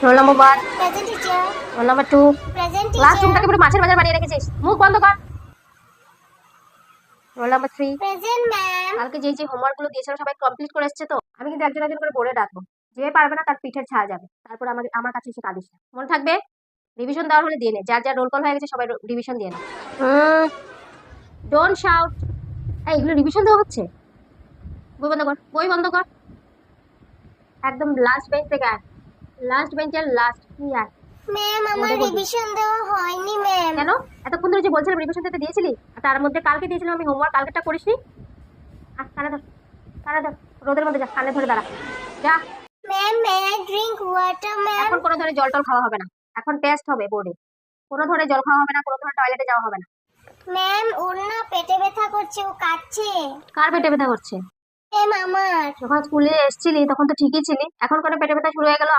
Roll number 1, Present teacher. Roll number 2। Present class teacher. রুমটাকে পুরো মাছের বাজার বানিয়ে রেখেছিস, মুখ বন্ধ কর। Roll number 3। Present ma'am. কালকে যে হোমওয়ার্ক গুলো দিয়েছিলাম সবাই কমপ্লিট করে এসেছে তো? আমি কিন্তু একজন একজন করে বলে রাখবো, যে পারবে না তার পিঠের ছাড়া যাবে। তারপর আমার কাছে এসে কাঁদিস না, মনে থাকবে? রিভিশন দেওয়ার হলে দিয়ে নে, যার যার রোল কল হয়ে গেছে সবাই রিভিশন দিয়ে নে। Don't shout. এগুলো রিভিশন দেওয়া হচ্ছে? বই বন্ধ কর, বই বন্ধ কর। একদম লাস্ট বেঞ্চ থেকে আয়, লাস্ট বেঞ্চের লাস্ট কি আয়। ম্যাম আমার মধ্যে বলবি। রিভিশন দেওয়া হয়নি ম্যাম। কেন? এতক্ষণ ধরে যে বলছিলাম রিভিশন দিতে দিয়েছিলি, আর তার মধ্যে কালকে দিয়েছিলাম আমি হোমওয়ার্ক, কালকেটা করিসনি? কানে ধর, কানে ধর, রোদের মধ্যে যা, কানে ধরে দাঁড়া, যা। Ma'am may I drink water ma'am? এখন কোনো ধরে জল টল খাওয়া হবে না, এখন টেস্ট হবে বোর্ডে। কোনো ধরে জল খাওয়া হবে না, কোনো ধরে টয়লেটে যাওয়া হবে না। ম্যাম ওর না পেটে ব্যথা করছে, ও কাঁদছে। কার পেটে ব্যথা করছে? ম্যাম আমার। যখন স্কুলে এসেছিলি তখন তো ঠিকই ছিলি, এখন করে পেটে ব্যথা শুরু হয়ে গেল।